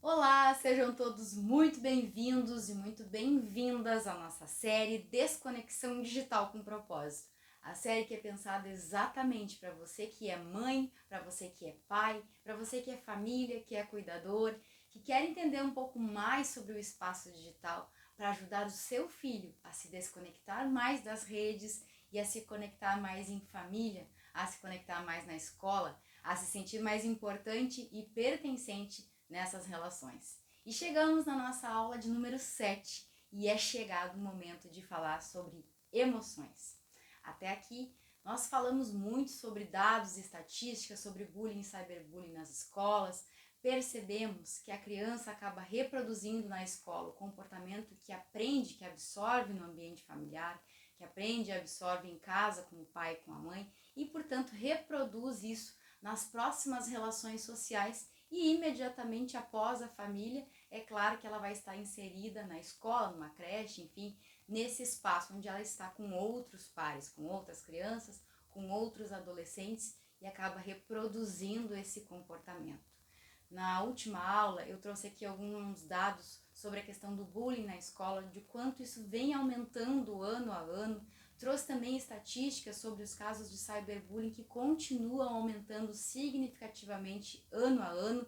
Olá, sejam todos muito bem-vindos e muito bem-vindas à nossa série Desconexão Digital com Propósito. A série que é pensada exatamente para você que é mãe, para você que é pai, para você que é família, que é cuidador, que quer entender um pouco mais sobre o espaço digital para ajudar o seu filho a se desconectar mais das redes e a se conectar mais em família, a se conectar mais na escola, a se sentir mais importante e pertencente nessas relações. E chegamos na nossa aula de número 7 e é chegado o momento de falar sobre emoções. Até aqui nós falamos muito sobre dados e estatísticas sobre bullying e cyberbullying nas escolas. Percebemos que a criança acaba reproduzindo na escola o comportamento que aprende, que absorve no ambiente familiar, que aprende e absorve em casa com o pai e com a mãe e, portanto, reproduz isso nas próximas relações sociais e imediatamente após a família, é claro que ela vai estar inserida na escola, numa creche, enfim, nesse espaço onde ela está com outros pares, com outras crianças, com outros adolescentes e acaba reproduzindo esse comportamento. Na última aula, eu trouxe aqui alguns dados sobre a questão do bullying na escola, de quanto isso vem aumentando ano a ano. Trouxe também estatísticas sobre os casos de cyberbullying que continuam aumentando significativamente ano a ano.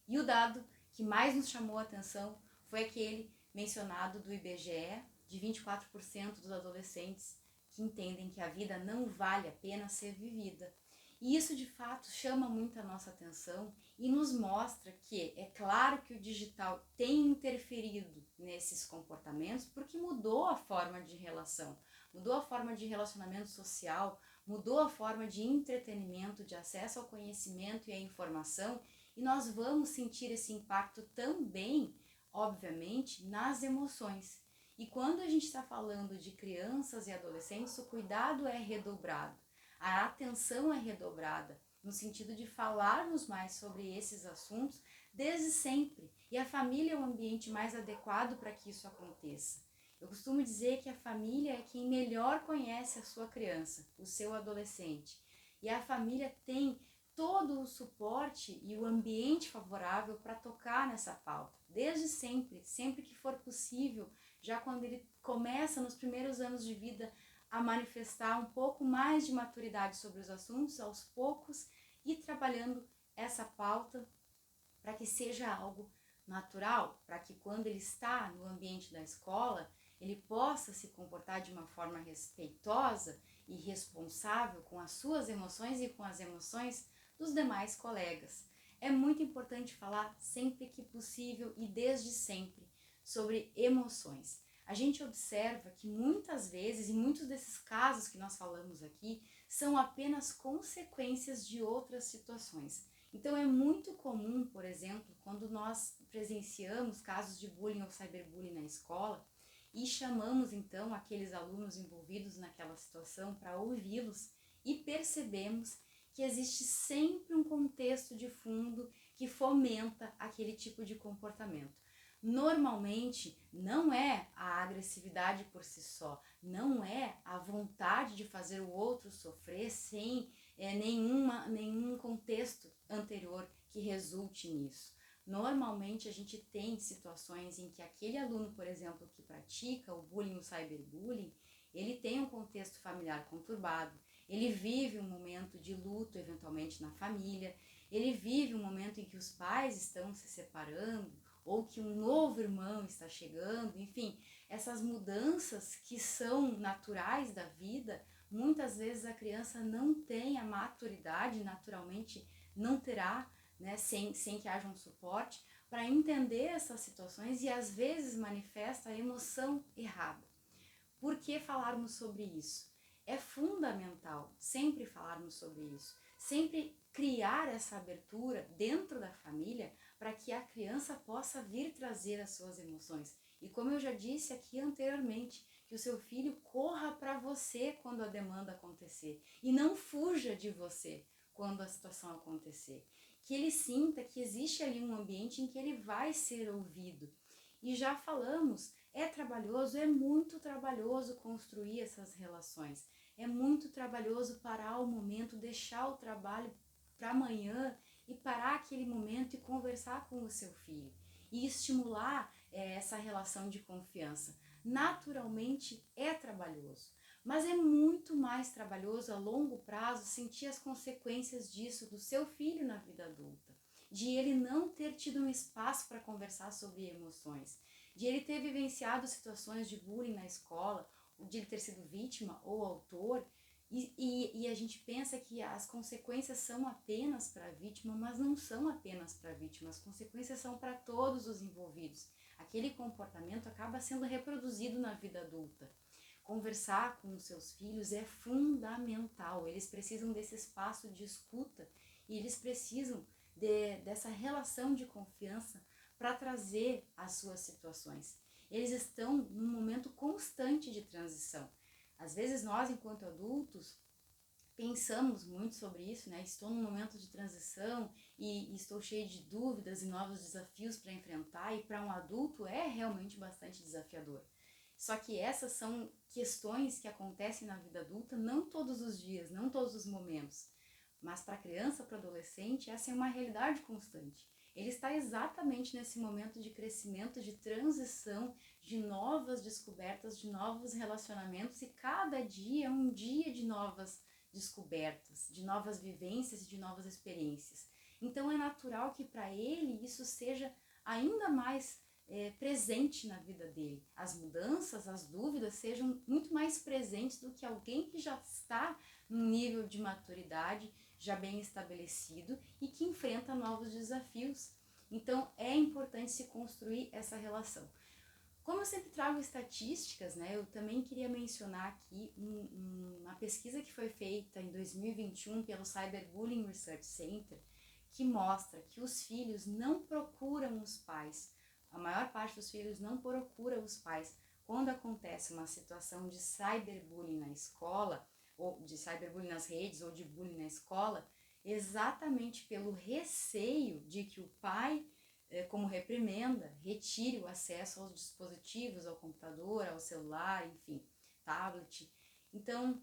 E o dado que mais nos chamou a atenção foi aquele mencionado do IBGE, de 24% dos adolescentes que entendem que a vida não vale a pena ser vivida. E isso de fato chama muito a nossa atenção e nos mostra que é claro que o digital tem interferido nesses comportamentos porque mudou a forma de relação, mudou a forma de relacionamento social, mudou a forma de entretenimento, de acesso ao conhecimento e à informação, e nós vamos sentir esse impacto também, obviamente, nas emoções. E quando a gente está falando de crianças e adolescentes, o cuidado é redobrado, a atenção é redobrada, no sentido de falarmos mais sobre esses assuntos desde sempre. E a família é o ambiente mais adequado para que isso aconteça. Eu costumo dizer que a família é quem melhor conhece a sua criança, o seu adolescente. E a família tem todo o suporte e o ambiente favorável para tocar nessa pauta, desde sempre, sempre que for possível, já quando ele começa nos primeiros anos de vida a manifestar um pouco mais de maturidade sobre os assuntos, aos poucos, e trabalhando essa pauta para que seja algo natural, para que quando ele está no ambiente da escola, ele possa se comportar de uma forma respeitosa e responsável com as suas emoções e com as emoções dos demais colegas. É muito importante falar sempre que possível e desde sempre sobre emoções. A gente observa que muitas vezes, e muitos desses casos que nós falamos aqui, são apenas consequências de outras situações. Então é muito comum, por exemplo, quando nós presenciamos casos de bullying ou cyberbullying na escola e chamamos então aqueles alunos envolvidos naquela situação para ouvi-los e percebemos que existe sempre um contexto de fundo que fomenta aquele tipo de comportamento. Normalmente não é a agressividade por si só, não é a vontade de fazer o outro sofrer sem nenhum contexto anterior que resulte nisso. Normalmente a gente tem situações em que aquele aluno, por exemplo, que pratica o bullying, o cyberbullying, ele tem um contexto familiar conturbado, ele vive um momento de luto eventualmente na família, ele vive um momento em que os pais estão se separando ou que um novo irmão está chegando, enfim, essas mudanças que são naturais da vida, muitas vezes a criança não tem a maturidade, naturalmente não terá, né, sem que haja um suporte, para entender essas situações e às vezes manifesta a emoção errada. Por que falarmos sobre isso? É fundamental sempre falarmos sobre isso, sempre criar essa abertura dentro da família para que a criança possa vir trazer as suas emoções. E como eu já disse aqui anteriormente, que o seu filho corra para você quando a demanda acontecer e não fuja de você quando a situação acontecer. Que ele sinta que existe ali um ambiente em que ele vai ser ouvido. E já falamos, é trabalhoso, é muito trabalhoso construir essas relações. É muito trabalhoso parar o momento, deixar o trabalho para amanhã e parar aquele momento e conversar com o seu filho. e estimular essa relação de confiança. Naturalmente é trabalhoso, mas é muito mais trabalhoso a longo prazo sentir as consequências disso do seu filho na vida adulta, de ele não ter tido um espaço para conversar sobre emoções, de ele ter vivenciado situações de bullying na escola, de ele ter sido vítima ou autor, e a gente pensa que as consequências são apenas para a vítima, mas não são apenas para a vítima, as consequências são para todos os envolvidos. Aquele comportamento acaba sendo reproduzido na vida adulta. Conversar com os seus filhos é fundamental, eles precisam desse espaço de escuta e eles precisam dessa relação de confiança para trazer as suas situações. Eles estão num momento constante de transição. Às vezes nós, enquanto adultos, pensamos muito sobre isso, né? Estou num momento de transição e estou cheio de dúvidas e novos desafios para enfrentar, e para um adulto é realmente bastante desafiador. Só que essas são questões que acontecem na vida adulta não todos os dias, não todos os momentos. Mas para a criança, para o adolescente, essa é uma realidade constante. Ele está exatamente nesse momento de crescimento, de transição, de novas descobertas, de novos relacionamentos, e cada dia é um dia de novas descobertas, de novas vivências e de novas experiências. Então é natural que para ele isso seja ainda mais presente na vida dele. As mudanças, as dúvidas sejam muito mais presentes do que alguém que já está num nível de maturidade já bem estabelecido e que enfrenta novos desafios. Então é importante se construir essa relação. Como eu sempre trago estatísticas, né, eu também queria mencionar aqui uma pesquisa que foi feita em 2021 pelo Cyberbullying Research Center, que mostra que os filhos não procuram os pais, a maior parte dos filhos não procura os pais quando acontece uma situação de cyberbullying na escola, ou de cyberbullying nas redes, ou de bullying na escola, exatamente pelo receio de que o pai, como reprimenda, retire o acesso aos dispositivos, ao computador, ao celular, enfim, tablet. Então,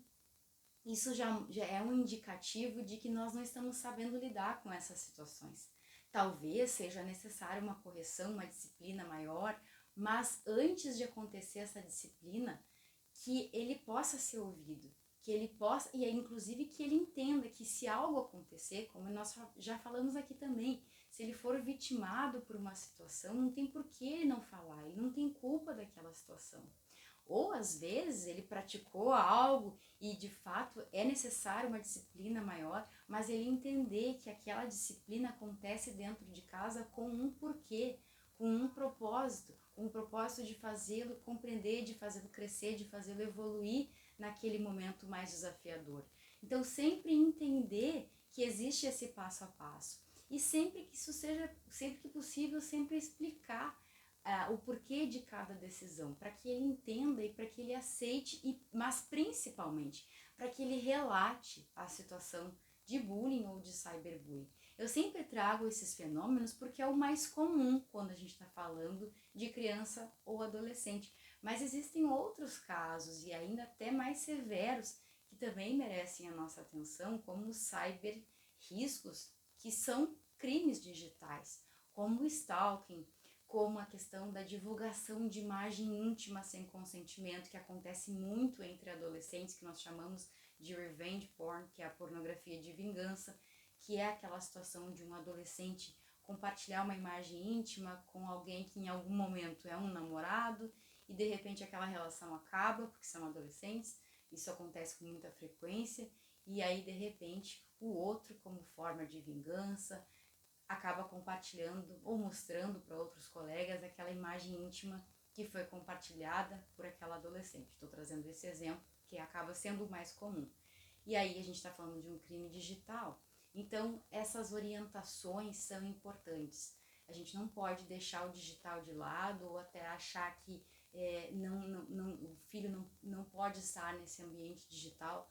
isso já é um indicativo de que nós não estamos sabendo lidar com essas situações. Talvez seja necessária uma correção, uma disciplina maior, mas antes de acontecer essa disciplina, que ele possa ser ouvido, que ele possa, e inclusive que ele entenda que se algo acontecer, como nós já falamos aqui também, se ele for vitimado por uma situação, não tem por que ele não falar, ele não tem culpa daquela situação. Ou às vezes ele praticou algo e de fato é necessário uma disciplina maior, mas ele entender que aquela disciplina acontece dentro de casa com um porquê, com um propósito, com o propósito de fazê-lo compreender, de fazê-lo crescer, de fazê-lo evoluir naquele momento mais desafiador. Então sempre entender que existe esse passo a passo e sempre que isso seja, sempre que possível, sempre explicar o porquê de cada decisão, para que ele entenda e para que ele aceite, mas principalmente para que ele relate a situação de bullying ou de cyberbullying. Eu sempre trago esses fenômenos porque é o mais comum quando a gente está falando de criança ou adolescente, mas existem outros casos e ainda até mais severos que também merecem a nossa atenção, como os cyberriscos, que são crimes digitais, como o stalking, como a questão da divulgação de imagem íntima sem consentimento, que acontece muito entre adolescentes, que nós chamamos de revenge porn, que é a pornografia de vingança, que é aquela situação de um adolescente compartilhar uma imagem íntima com alguém que em algum momento é um namorado e de repente aquela relação acaba, porque são adolescentes, isso acontece com muita frequência, e aí de repente o outro, como forma de vingança, acaba compartilhando ou mostrando para outros colegas aquela imagem íntima que foi compartilhada por aquela adolescente. Estou trazendo esse exemplo que acaba sendo o mais comum. E aí a gente está falando de um crime digital. Então essas orientações são importantes. A gente não pode deixar o digital de lado ou até achar que o filho não pode estar nesse ambiente digital.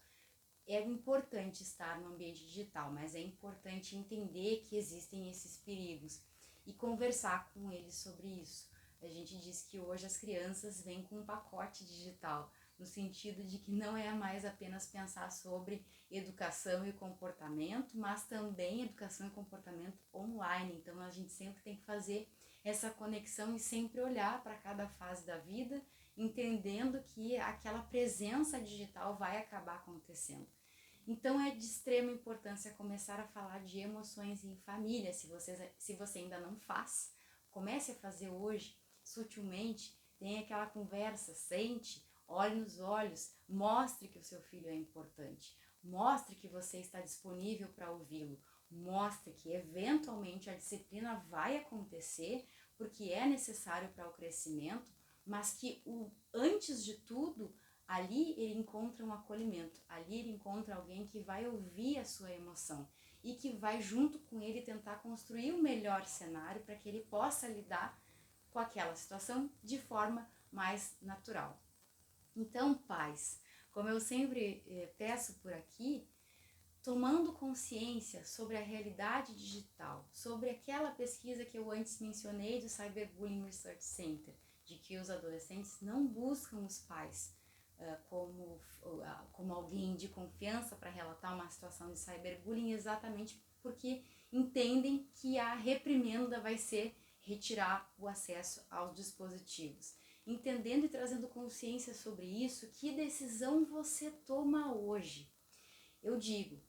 É importante estar no ambiente digital, mas é importante entender que existem esses perigos e conversar com eles sobre isso. A gente diz que hoje as crianças vêm com um pacote digital, no sentido de que não é mais apenas pensar sobre educação e comportamento, mas também educação e comportamento online. Então a gente sempre tem que fazer essa conexão e sempre olhar para cada fase da vida, entendendo que aquela presença digital vai acabar acontecendo. Então é de extrema importância começar a falar de emoções em família. Se você ainda não faz, comece a fazer hoje, sutilmente, tenha aquela conversa, sente, olhe nos olhos, mostre que o seu filho é importante, mostre que você está disponível para ouvi-lo, mostre que eventualmente a disciplina vai acontecer porque é necessário para o crescimento, mas que antes de tudo, ali ele encontra um acolhimento, ali ele encontra alguém que vai ouvir a sua emoção e que vai junto com ele tentar construir o melhor cenário para que ele possa lidar com aquela situação de forma mais natural. Então, pais, como eu sempre peço por aqui, tomando consciência sobre a realidade digital, sobre aquela pesquisa que eu antes mencionei do Cyberbullying Research Center, de que os adolescentes não buscam os pais como alguém de confiança para relatar uma situação de cyberbullying, exatamente porque entendem que a reprimenda vai ser retirar o acesso aos dispositivos. Entendendo e trazendo consciência sobre isso, que decisão você toma hoje? Eu digo,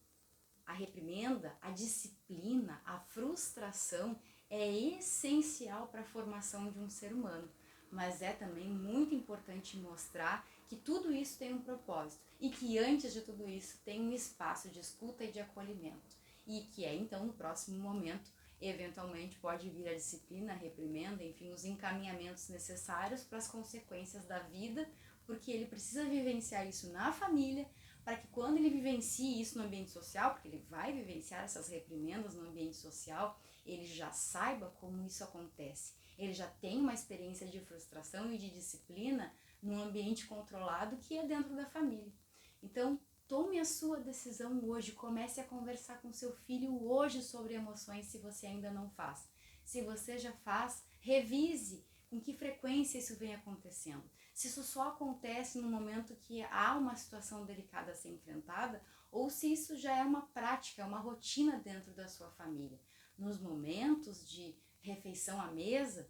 a reprimenda, a disciplina, a frustração é essencial para a formação de um ser humano, mas é também muito importante mostrar que tudo isso tem um propósito e que antes de tudo isso tem um espaço de escuta e de acolhimento, e que é então no próximo momento eventualmente pode vir a disciplina, a reprimenda, enfim, os encaminhamentos necessários para as consequências da vida, porque ele precisa vivenciar isso na família, para que quando ele vivencie isso no ambiente social, porque ele vai vivenciar essas reprimendas no ambiente social, ele já saiba como isso acontece. Ele já tem uma experiência de frustração e de disciplina num ambiente controlado que é dentro da família. Então, tome a sua decisão hoje, comece a conversar com seu filho hoje sobre emoções se você ainda não faz. Se você já faz, revise com que frequência isso vem acontecendo. Se isso só acontece no momento que há uma situação delicada a ser enfrentada, ou se isso já é uma prática, uma rotina dentro da sua família. Nos momentos de refeição à mesa,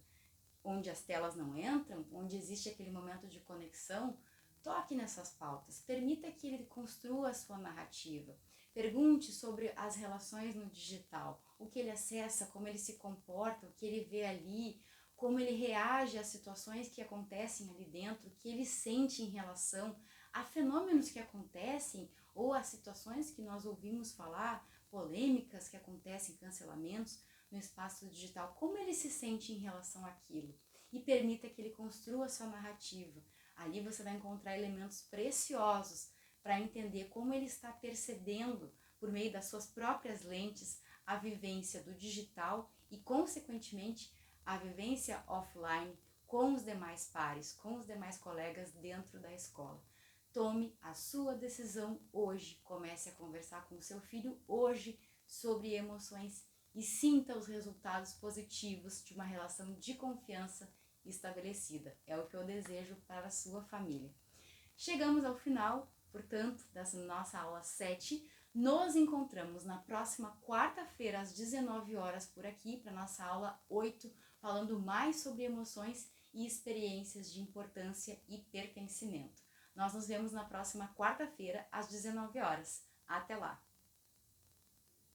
onde as telas não entram, onde existe aquele momento de conexão, toque nessas pautas, permita que ele construa a sua narrativa. Pergunte sobre as relações no digital, o que ele acessa, como ele se comporta, o que ele vê ali, como ele reage às situações que acontecem ali dentro, o que ele sente em relação a fenômenos que acontecem ou a situações que nós ouvimos falar, polêmicas que acontecem, cancelamentos no espaço digital, como ele se sente em relação àquilo. E permita que ele construa a sua narrativa. Ali você vai encontrar elementos preciosos para entender como ele está percebendo, por meio das suas próprias lentes, a vivência do digital e, consequentemente, a vivência offline com os demais pares, com os demais colegas dentro da escola. Tome a sua decisão hoje, comece a conversar com o seu filho hoje sobre emoções e sinta os resultados positivos de uma relação de confiança estabelecida. É o que eu desejo para a sua família. Chegamos ao final, portanto, dessa nossa aula 7. Nos encontramos na próxima quarta-feira, às 19 horas, por aqui, para nossa aula 8, falando mais sobre emoções e experiências de importância e pertencimento. Nós nos vemos na próxima quarta-feira, às 19 horas. Até lá!